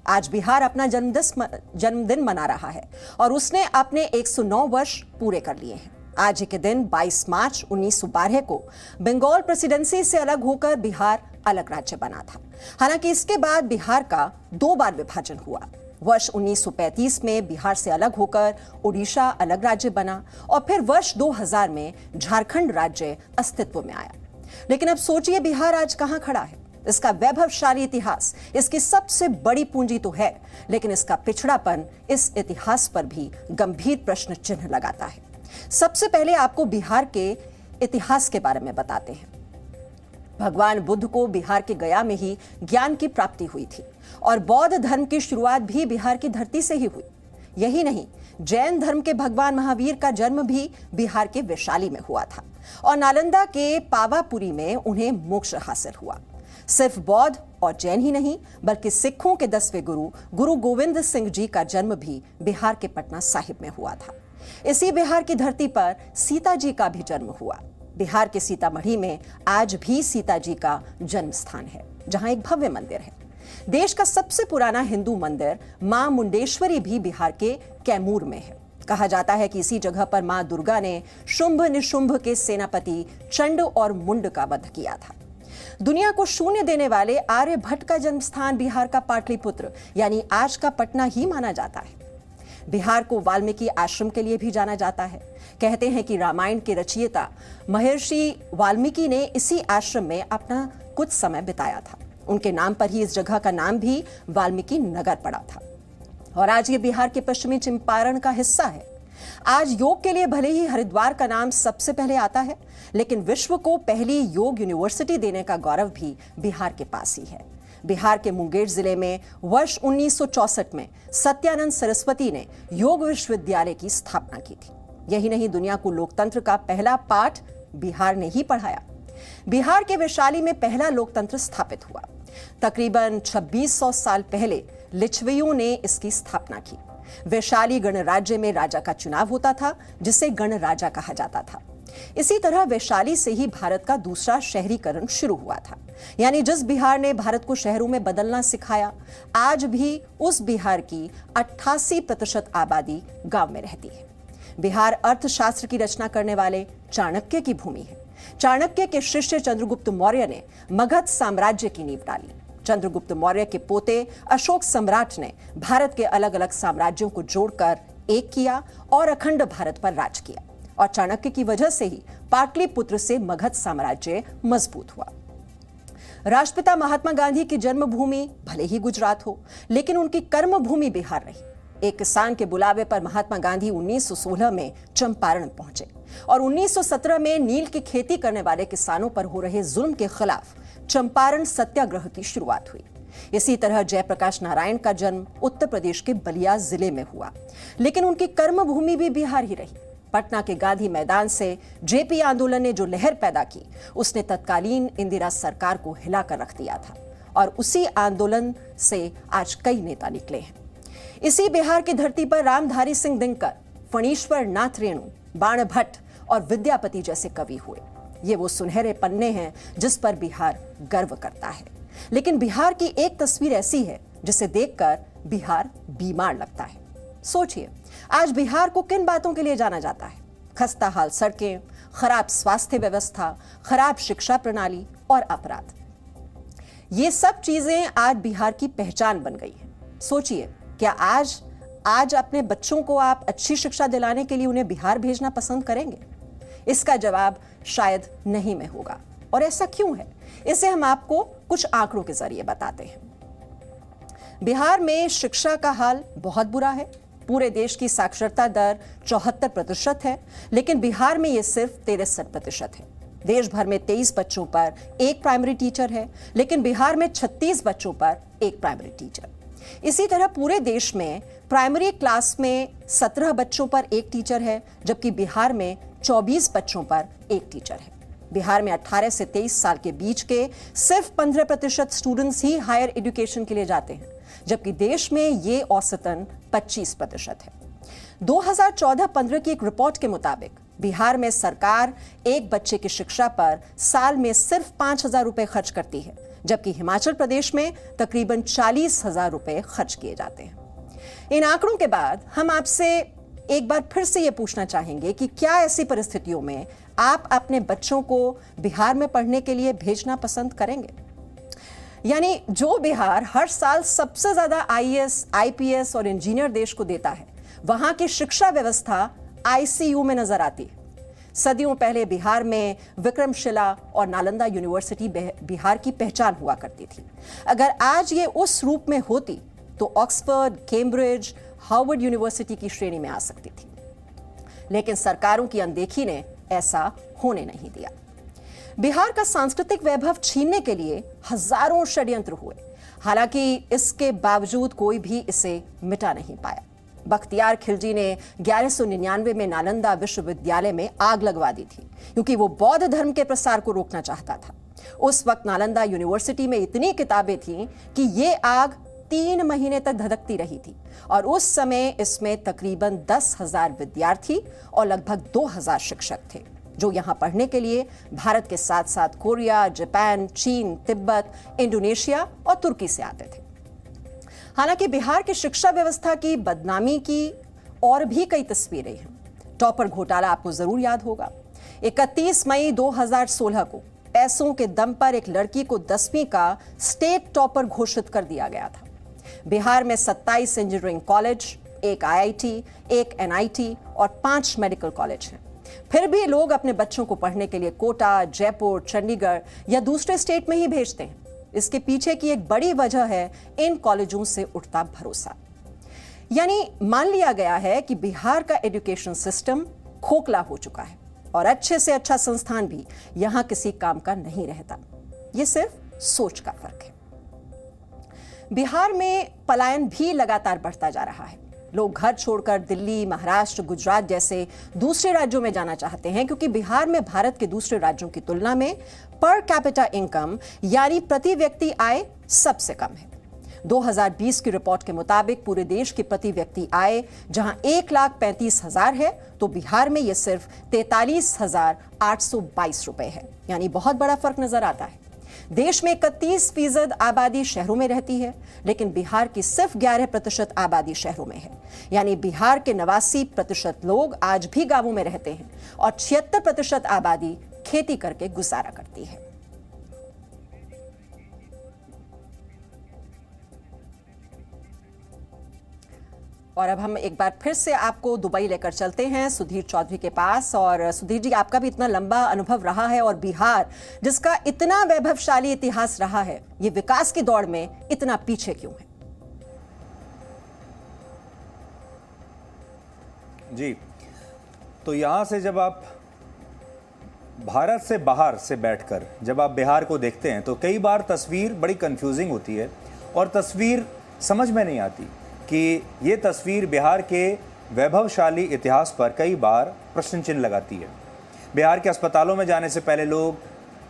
आज बिहार अपना जन्मदिन मना रहा है और उसने अपने 109 वर्ष पूरे कर लिए हैं। आज ही के दिन 22 मार्च 1912 को बंगाल प्रेसिडेंसी से अलग होकर बिहार अलग राज्य बना था। हालांकि इसके बाद बिहार का 2 बार विभाजन हुआ। वर्ष 1935 में बिहार से अलग होकर उड़ीसा अलग राज्य बना और फिर वर्ष 2000 में झारखंड राज्य अस्तित्व में आया। लेकिन अब सोचिए बिहार आज कहां खड़ा है। इसका वैभवशाली इतिहास इसकी सबसे बड़ी पूंजी तो है, लेकिन इसका पिछड़ापन इस इतिहास पर भी गंभीर प्रश्न चिन्ह लगाता है। सबसे पहले आपको बिहार के इतिहास के बारे में बताते हैं। भगवान बुद्ध को बिहार के गया में ही ज्ञान की प्राप्ति हुई थी और बौद्ध धर्म की शुरुआत भी बिहार की धरती से ही हुई। यही नहीं, जैन धर्म के भगवान महावीर का जन्म भी बिहार के वैशाली में हुआ था और नालंदा के पावापुरी में उन्हें मोक्ष हासिल हुआ। सिर्फ बौद्ध और जैन ही नहीं, बल्कि सिखों के 10वें गुरु गोविंद सिंह जी का जन्म भी बिहार के पटना साहिब में हुआ था। इसी बिहार की धरती पर सीता जी का भी जन्म हुआ। बिहार के सीतामढ़ी में आज भी सीता जी का जन्म स्थान है, जहां एक भव्य मंदिर है। देश का सबसे पुराना हिंदू मंदिर मां मुंडेश्वरी भी बिहार के कैमूर में है। कहा जाता है कि इसी जगह पर मां दुर्गा ने शुंभ निशुंभ के सेनापति चंड और मुंड का वध किया था। दुनिया को शून्य देने वाले आर्यभट्ट का जन्म स्थान बिहार का पाटलिपुत्र यानी आज का पटना ही माना जाता है। बिहार को वाल्मीकि आश्रम के लिए भी जाना जाता है। कहते हैं कि रामायण के रचयिता महर्षि वाल्मीकि ने इसी आश्रम में अपना कुछ समय बिताया था। उनके नाम पर ही इस जगह का नाम भी वाल्मीकि नगर पड़ा था और आज ये बिहार के पश्चिमी चंपारण का हिस्सा है। आज योग के लिए भले ही हरिद्वार का नाम सबसे पहले आता है, लेकिन विश्व को पहली योग यूनिवर्सिटी देने का गौरव भी बिहार के पास ही है। बिहार के मुंगेर जिले में वर्ष 1964 में सत्यानंद सरस्वती ने योग विश्वविद्यालय की स्थापना की थी। यही नहीं, दुनिया को लोकतंत्र का पहला पाठ बिहार ने ही पढ़ाया। बिहार के वैशाली में पहला लोकतंत्र स्थापित हुआ। तकरीबन 2600 साल पहले लिच्छवियों ने इसकी स्थापना की। वैशाली गणराज्य में राजा का चुनाव होता था, जिसे गणराजा कहा जाता था। इसी तरह वैशाली से ही भारत का दूसरा शहरीकरण शुरू हुआ था। यानी जिस बिहार ने भारत को शहरों में बदलना सिखाया, आज भी उस बिहार की 88% आबादी गांव में रहती है। बिहार अर्थशास्त्र की रचना करने वाले चाणक्य की भूमि है। चाणक्य के शिष्य चंद्रगुप्त मौर्य ने मगध साम्राज्य की नींव डाली। चंद्रगुप्त मौर्य के पोते अशोक सम्राट ने भारत के अलग अलग साम्राज्यों को जोड़कर एक किया और अखंड भारत पर राज किया और चाणक्य की वजह से ही पाटलिपुत्र से मगध साम्राज्य मजबूत हुआ। राष्ट्रपिता महात्मा गांधी की जन्मभूमि भले ही गुजरात हो, लेकिन उनकी कर्मभूमि बिहार रही। एक किसान के बुलावे पर महात्मा गांधी 1916 में चंपारण पहुंचे और 1917 में नील की खेती करने वाले किसानों पर हो रहे जुल्म के खिलाफ चंपारण सत्याग्रह की शुरुआत हुई। इसी तरह जयप्रकाश नारायण का जन्म उत्तर प्रदेश के बलिया जिले में हुआ, लेकिन उनकी कर्मभूमि भी बिहार ही रही। पटना के गांधी मैदान से जेपी आंदोलन ने जो लहर पैदा की, उसने तत्कालीन इंदिरा सरकार को हिलाकर रख दिया था और उसी आंदोलन से आज कई नेता निकले हैं। इसी बिहार की धरती पर रामधारी सिंह दिनकर, फणीश्वर नाथ रेणु, बाण भट्ट और विद्यापति जैसे कवि हुए। ये वो सुनहरे पन्ने हैं जिस पर बिहार गर्व करता है। लेकिन बिहार की एक तस्वीर ऐसी है जिसे देखकर बिहार बीमार लगता है। सोचिए, आज बिहार को किन बातों के लिए जाना जाता है? खस्ता हाल सड़कें, खराब स्वास्थ्य व्यवस्था, खराब शिक्षा प्रणाली और अपराध। ये सब चीजें आज बिहार की पहचान बन गई है। सोचिए, क्या आज अपने बच्चों को आप अच्छी शिक्षा दिलाने के लिए उन्हें बिहार भेजना पसंद करेंगे? इसका जवाब शायद नहीं में होगा। और ऐसा क्यों है, इसे हम आपको कुछ आंकड़ों के जरिए बताते हैं। बिहार में शिक्षा का हाल बहुत बुरा है। पूरे देश की साक्षरता दर 74% है, लेकिन बिहार में यह सिर्फ 63% है। देश भर में 23 बच्चों पर एक प्राइमरी टीचर है, लेकिन बिहार में 36 बच्चों पर एक प्राइमरी टीचर। इसी तरह पूरे देश में प्राइमरी क्लास में 17 बच्चों पर एक टीचर है, जबकि बिहार में 24 बच्चों पर एक टीचर है। बिहार में 18 से 23 साल के बीच के सिर्फ 15% स्टूडेंट्स ही हायर एजुकेशन के लिए जाते हैं, जबकि देश में ये औसतन 25% है। 2014-15 की एक रिपोर्ट के मुताबिक बिहार में सरकार एक बच्चे की शिक्षा पर साल में सिर्फ 5,000 रुपए खर्च करती है, जबकि हिमाचल प्रदेश में तकरीबन 40,000 रुपए खर्च किए जाते हैं। इन आंकड़ों के बाद हम आपसे एक बार फिर से यह पूछना चाहेंगे कि क्या ऐसी परिस्थितियों में आप अपने बच्चों को बिहार में पढ़ने के लिए भेजना पसंद करेंगे? यानी जो बिहार हर साल सबसे ज्यादा आईएएस, आईपीएस और इंजीनियर देश को देता है, वहां की शिक्षा व्यवस्था आईसीयू में नजर आती है। सदियों पहले बिहार में विक्रमशिला और नालंदा यूनिवर्सिटी बिहार की पहचान हुआ करती थी। अगर आज ये उस रूप में होती तो ऑक्सफोर्ड, कैम्ब्रिज, हार्वर्ड यूनिवर्सिटी की श्रेणी में आ सकती थी, लेकिन सरकारों की अनदेखी ने ऐसा होने नहीं दिया। बिहार का सांस्कृतिक वैभव छीनने के लिए हजारों षड्यंत्र हुए, हालांकि इसके बावजूद कोई भी इसे मिटा नहीं पाया। बख्तियार खिलजी ने 1199 में नालंदा विश्वविद्यालय में आग लगवा दी थी, क्योंकि वो बौद्ध धर्म के प्रसार को रोकना चाहता था। उस वक्त नालंदा यूनिवर्सिटी में इतनी किताबें थीं कि ये आग 3 महीने तक धधकती रही थी, और उस समय इसमें तकरीबन 10,000 विद्यार्थी और लगभग 2,000 शिक्षक थे, जो यहां पढ़ने के लिए भारत के साथ साथ कोरिया, जापान, चीन, तिब्बत, इंडोनेशिया और तुर्की से आते थे। हालांकि बिहार की शिक्षा व्यवस्था की बदनामी की और भी कई तस्वीरें हैं। टॉपर घोटाला आपको जरूर याद होगा। 31 मई 2016 को पैसों के दम पर एक लड़की को 10वीं का स्टेट टॉपर घोषित कर दिया गया था। बिहार में 27 इंजीनियरिंग कॉलेज, एक आईआईटी, एक एनआईटी और 5 मेडिकल कॉलेज हैं। फिर भी लोग अपने बच्चों को पढ़ने के लिए कोटा, जयपुर, चंडीगढ़ या दूसरे स्टेट में ही भेजते हैं। इसके पीछे की एक बड़ी वजह है इन कॉलेजों से उठता भरोसा। यानी मान लिया गया है कि बिहार का एजुकेशन सिस्टम खोखला हो चुका है और अच्छे से अच्छा संस्थान भी यहां किसी काम का नहीं रहता। यह सिर्फ सोच का फर्क है। बिहार में पलायन भी लगातार बढ़ता जा रहा है। लोग घर छोड़कर दिल्ली, महाराष्ट्र, गुजरात जैसे दूसरे राज्यों में जाना चाहते हैं, क्योंकि बिहार में भारत के दूसरे राज्यों की तुलना में पर कैपिटा इनकम यानी प्रति व्यक्ति आय सबसे कम है। 2020 की रिपोर्ट के मुताबिक पूरे देश की प्रति व्यक्ति आय जहां 1,35,000 है, तो बिहार में यह सिर्फ 43,822 रुपए है। यानी बहुत बड़ा फर्क नजर आता है। देश में 31% आबादी शहरों में रहती है, लेकिन बिहार की सिर्फ 11% आबादी शहरों में है। यानी बिहार के 89% लोग आज भी गांवों में रहते हैं और 76% आबादी खेती करके गुजारा करती है। और अब हम एक बार फिर से आपको दुबई लेकर चलते हैं सुधीर चौधरी के पास। और सुधीर जी, आपका भी इतना लंबा अनुभव रहा है और बिहार जिसका इतना वैभवशाली इतिहास रहा है, ये विकास की दौड़ में इतना पीछे क्यों है? जी, तो यहां से जब आप भारत से बाहर से बैठकर जब आप बिहार को देखते हैं तो कई बार तस्वीर बड़ी कंफ्यूजिंग होती है और तस्वीर समझ में नहीं आती कि ये तस्वीर बिहार के वैभवशाली इतिहास पर कई बार प्रश्न चिन्ह लगाती है। बिहार के अस्पतालों में जाने से पहले लोग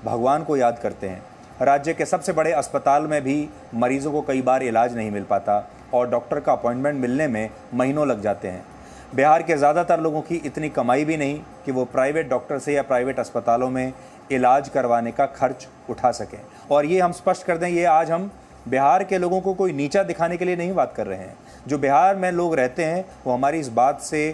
भगवान को याद करते हैं। राज्य के सबसे बड़े अस्पताल में भी मरीजों को कई बार इलाज नहीं मिल पाता और डॉक्टर का अपॉइंटमेंट मिलने में महीनों लग जाते हैं। बिहार के ज़्यादातर लोगों की इतनी कमाई भी नहीं कि वो प्राइवेट डॉक्टर से या प्राइवेट अस्पतालों में इलाज करवाने का खर्च उठा सकें। और ये हम स्पष्ट कर दें, ये आज हम बिहार के लोगों को कोई नीचा दिखाने के लिए नहीं बात कर रहे हैं। जो बिहार में लोग रहते हैं वो हमारी इस बात से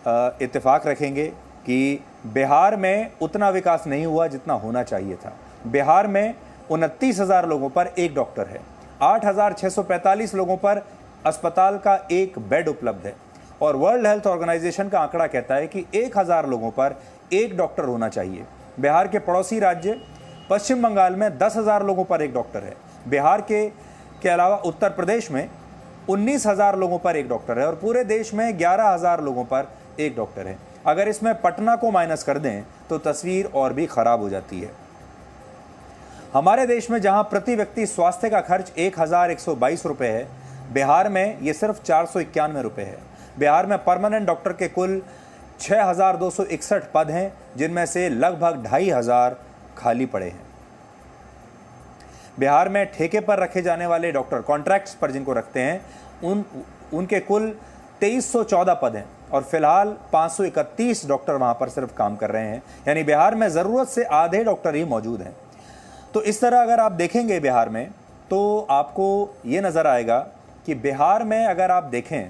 इत्तेफाक रखेंगे कि बिहार में उतना विकास नहीं हुआ जितना होना चाहिए था। बिहार में 29,000 लोगों पर एक डॉक्टर है, 8,645 लोगों पर अस्पताल का एक बेड उपलब्ध है और वर्ल्ड हेल्थ ऑर्गेनाइजेशन का आंकड़ा कहता है कि 1,000 लोगों पर एक डॉक्टर होना चाहिए। बिहार के पड़ोसी राज्य पश्चिम बंगाल में 10,000 लोगों पर एक डॉक्टर है। बिहार के अलावा उत्तर प्रदेश में 19,000 लोगों पर एक डॉक्टर है और पूरे देश में 11,000 लोगों पर एक डॉक्टर है। अगर इसमें पटना को माइनस कर दें तो तस्वीर और भी खराब हो जाती है। हमारे देश में जहां प्रति व्यक्ति स्वास्थ्य का खर्च 1,122 रुपये है, बिहार में ये सिर्फ 491 रुपये है। बिहार में परमानेंट डॉक्टर के कुल 6,261 पद हैं, जिनमें से लगभग 2,500 खाली पड़े हैं। बिहार में ठेके पर रखे जाने वाले डॉक्टर, कॉन्ट्रैक्ट्स पर जिनको रखते हैं, उनके कुल 2,314 पद हैं और फिलहाल 531 डॉक्टर वहां पर सिर्फ काम कर रहे हैं। यानी बिहार में ज़रूरत से आधे डॉक्टर ही मौजूद हैं। तो इस तरह अगर आप देखेंगे बिहार में तो आपको ये नज़र आएगा कि बिहार में अगर आप देखें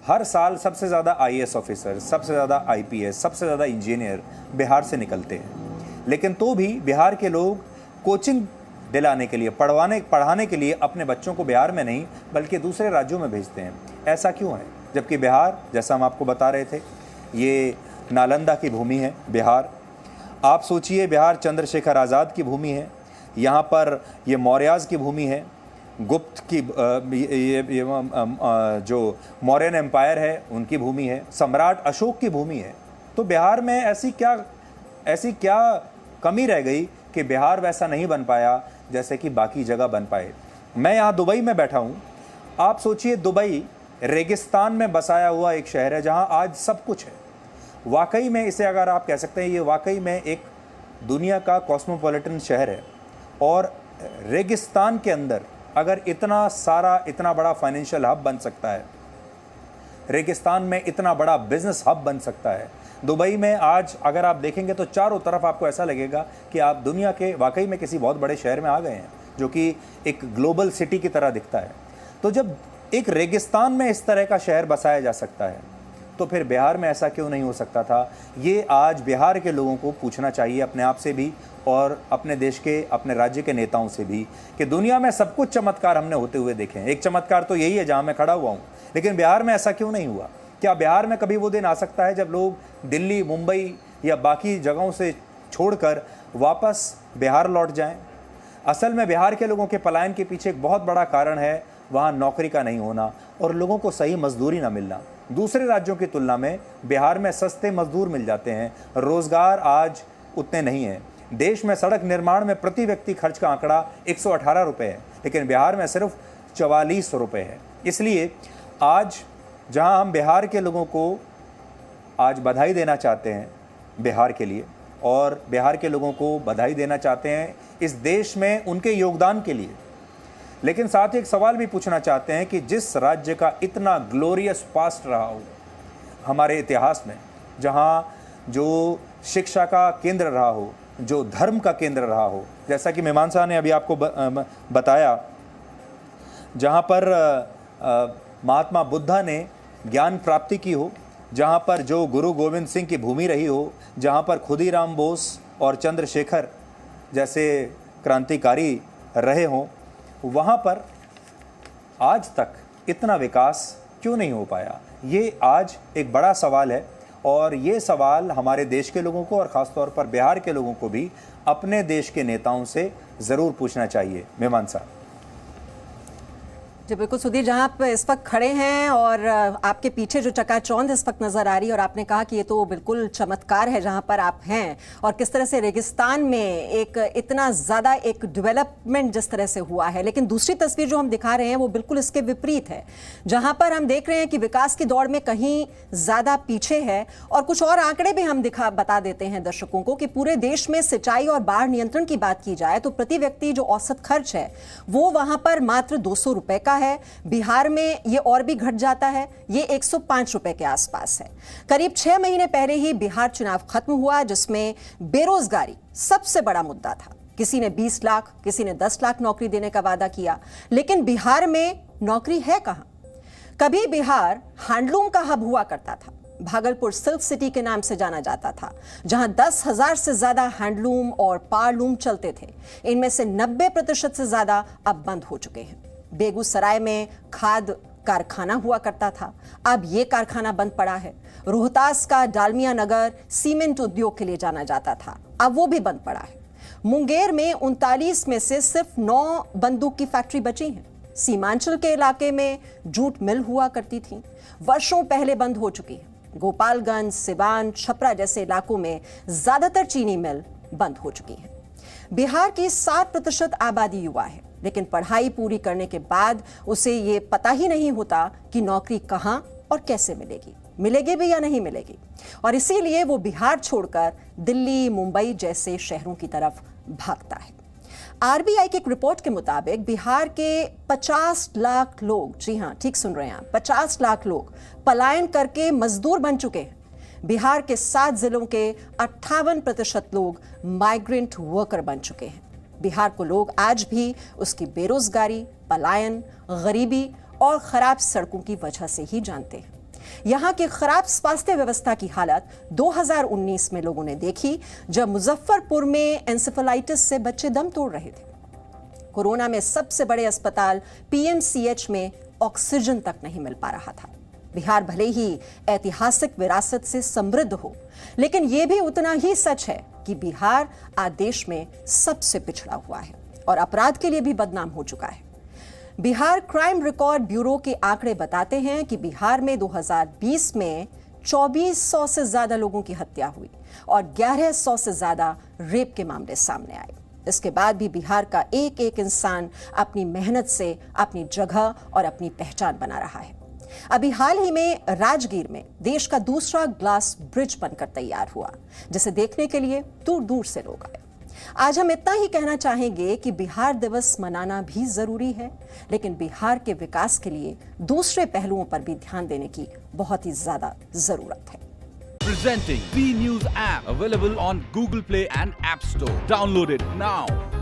हर साल सबसे ज़्यादा आईएएस ऑफिसर, सबसे ज़्यादा आईपीएस, सबसे ज़्यादा इंजीनियर बिहार से निकलते हैं। लेकिन तो भी बिहार के लोग कोचिंग दिलाने के लिए, पढ़ाने के लिए अपने बच्चों को बिहार में नहीं बल्कि दूसरे राज्यों में भेजते हैं। ऐसा क्यों है? जबकि बिहार, जैसा हम आपको बता रहे थे, ये नालंदा की भूमि है बिहार। आप सोचिए, बिहार चंद्रशेखर आज़ाद की भूमि है, यहाँ पर ये मौर्याज की भूमि है, गुप्त की ये जो मौर्यन एम्पायर है उनकी भूमि है, सम्राट अशोक की भूमि है। तो बिहार में ऐसी क्या कमी रह गई कि बिहार वैसा नहीं बन पाया जैसे कि बाकी जगह बन पाए। मैं यहाँ दुबई में बैठा हूँ। आप सोचिए, दुबई रेगिस्तान में बसाया हुआ एक शहर है जहाँ आज सब कुछ है। वाकई में इसे अगर आप कह सकते हैं, ये वाकई में एक दुनिया का कॉस्मोपॉलिटन शहर है। और रेगिस्तान के अंदर अगर इतना बड़ा फाइनेंशियल हब बन सकता है, रेगिस्तान में इतना बड़ा बिजनेस हब बन सकता है, दुबई में आज अगर आप देखेंगे तो चारों तरफ आपको ऐसा लगेगा कि आप दुनिया के वाकई में किसी बहुत बड़े शहर में आ गए हैं, जो कि एक ग्लोबल सिटी की तरह दिखता है। तो जब एक रेगिस्तान में इस तरह का शहर बसाया जा सकता है तो फिर बिहार में ऐसा क्यों नहीं हो सकता था? ये आज बिहार के लोगों को पूछना चाहिए, अपने आप से भी और अपने देश के, अपने राज्य के नेताओं से भी, कि दुनिया में सब कुछ चमत्कार हमने होते हुए देखे हैं। एक चमत्कार तो यही है जहाँ मैं खड़ा हुआ हूँ, लेकिन बिहार में ऐसा क्यों नहीं हुआ? क्या बिहार में कभी वो दिन आ सकता है जब लोग दिल्ली, मुंबई या बाकी जगहों से छोड़कर वापस बिहार लौट जाएं? असल में बिहार के लोगों के पलायन के पीछे एक बहुत बड़ा कारण है वहाँ नौकरी का नहीं होना और लोगों को सही मजदूरी ना मिलना। दूसरे राज्यों की तुलना में बिहार में सस्ते मजदूर मिल जाते हैं, रोजगार आज उतने नहीं हैं। देश में सड़क निर्माण में प्रति व्यक्ति खर्च का आंकड़ा 118 रुपये है, लेकिन बिहार में सिर्फ 44 रुपये है। इसलिए आज जहां हम बिहार के लोगों को आज बधाई देना चाहते हैं बिहार के लिए, और बिहार के लोगों को बधाई देना चाहते हैं इस देश में उनके योगदान के लिए, लेकिन साथ ही एक सवाल भी पूछना चाहते हैं कि जिस राज्य का इतना ग्लोरियस पास्ट रहा हो हमारे इतिहास में, जहां जो शिक्षा का केंद्र रहा हो, जो धर्म का केंद्र रहा हो, जैसा कि मीमांसा ने अभी आपको बताया, जहां पर महात्मा बुद्धा ने ज्ञान प्राप्ति की हो, जहां पर जो गुरु गोविंद सिंह की भूमि रही हो, जहां पर खुदीराम बोस और चंद्रशेखर जैसे क्रांतिकारी रहे हों, वहाँ पर आज तक इतना विकास क्यों नहीं हो पाया? ये आज एक बड़ा सवाल है और ये सवाल हमारे देश के लोगों को और ख़ास तौर पर बिहार के लोगों को भी अपने देश के नेताओं से ज़रूर पूछना चाहिए। मीमांसा जी बिल्कुल सुधीर, जहां आप इस वक्त खड़े हैं और आपके पीछे जो चकाचौंध इस वक्त नजर आ रही है, और आपने कहा कि ये तो बिल्कुल चमत्कार है जहां पर आप हैं, और किस तरह से रेगिस्तान में एक इतना ज्यादा एक डेवलपमेंट जिस तरह से हुआ है। लेकिन दूसरी तस्वीर जो हम दिखा रहे हैं वो बिल्कुल इसके विपरीत है, जहां पर हम देख रहे हैं कि विकास की दौड़ में कहीं ज्यादा पीछे है। और कुछ और आंकड़े भी हम बता देते हैं दर्शकों को कि पूरे देश में सिंचाई और बाढ़ नियंत्रण की बात की जाए तो प्रति व्यक्ति जो औसत खर्च है वो वहां पर मात्र 200 रुपए का है। बिहार में ये और भी घट जाता है, ये 105 रुपए के आसपास है। करीब 6 महीने पहले ही बिहार चुनाव खत्म हुआ, जिसमें बेरोजगारी सबसे बड़ा मुद्दा था। किसी ने 20 लाख, किसी ने 10 लाख नौकरी देने का वादा किया, लेकिन बिहार में नौकरी है कहां? कभी बिहार हैंडलूम का हब हुआ करता था, भागलपुर सिल्क सिटी के नाम से जाना जाता था, जहां 10,000 से ज्यादा हैंडलूम और पारलूम चलते थे। इनमें से 90% से ज्यादा अब बंद हो चुके हैं। बेगूसराय में खाद कारखाना हुआ करता था, अब यह कारखाना बंद पड़ा है। रोहतास का डालमिया नगर सीमेंट उद्योग के लिए जाना जाता था, अब वो भी बंद पड़ा है। मुंगेर में 39 में से सिर्फ 9 बंदूक की फैक्ट्री बची हैं। सीमांचल के इलाके में जूट मिल हुआ करती थी, वर्षों पहले बंद हो चुकी है। गोपालगंज, सिवान, छपरा जैसे इलाकों में ज्यादातर चीनी मिल बंद हो चुकी है। बिहार की 60% आबादी युवा है, लेकिन पढ़ाई पूरी करने के बाद उसे ये पता ही नहीं होता कि नौकरी कहां और कैसे मिलेगी भी या नहीं मिलेगी, और इसीलिए वो बिहार छोड़कर दिल्ली, मुंबई जैसे शहरों की तरफ भागता है। आरबीआई की एक रिपोर्ट के मुताबिक बिहार के 50 लाख लोग, जी हां ठीक सुन रहे हैं आप, 50 लाख लोग पलायन करके मजदूर बन चुके हैं। बिहार के 7 जिलों के 58% लोग माइग्रेंट वर्कर बन चुके हैं। बिहार को लोग आज भी उसकी बेरोजगारी, पलायन, गरीबी और खराब सड़कों की वजह से ही जानते हैं। यहाँ की खराब स्वास्थ्य व्यवस्था की हालत 2019 में लोगों ने देखी, जब मुजफ्फरपुर में एंसेफेलाइटिस से बच्चे दम तोड़ रहे थे। कोरोना में सबसे बड़े अस्पताल पीएमसीएच में ऑक्सीजन तक नहीं मिल पा रहा था। बिहार भले ही ऐतिहासिक विरासत से समृद्ध हो, लेकिन यह भी उतना ही सच है कि बिहार आज देश में सबसे पिछड़ा हुआ है और अपराध के लिए भी बदनाम हो चुका है। बिहार क्राइम रिकॉर्ड ब्यूरो के आंकड़े बताते हैं कि बिहार में 2020 में 2400 से ज्यादा लोगों की हत्या हुई और 1100 से ज्यादा रेप के मामले सामने आए। इसके बाद भी बिहार का एक एक इंसान अपनी मेहनत से अपनी जगह और अपनी पहचान बना रहा है। अभी हाल ही में राजगीर में देश का दूसरा ग्लास ब्रिज बनकर तैयार हुआ, जिसे देखने के लिए दूर दूर से लोग आए। आज हम इतना ही कहना चाहेंगे कि बिहार दिवस मनाना भी जरूरी है, लेकिन बिहार के विकास के लिए दूसरे पहलुओं पर भी ध्यान देने की बहुत ही ज्यादा जरूरत है। Presenting B News app, available on Google Play and App Store. Download it now.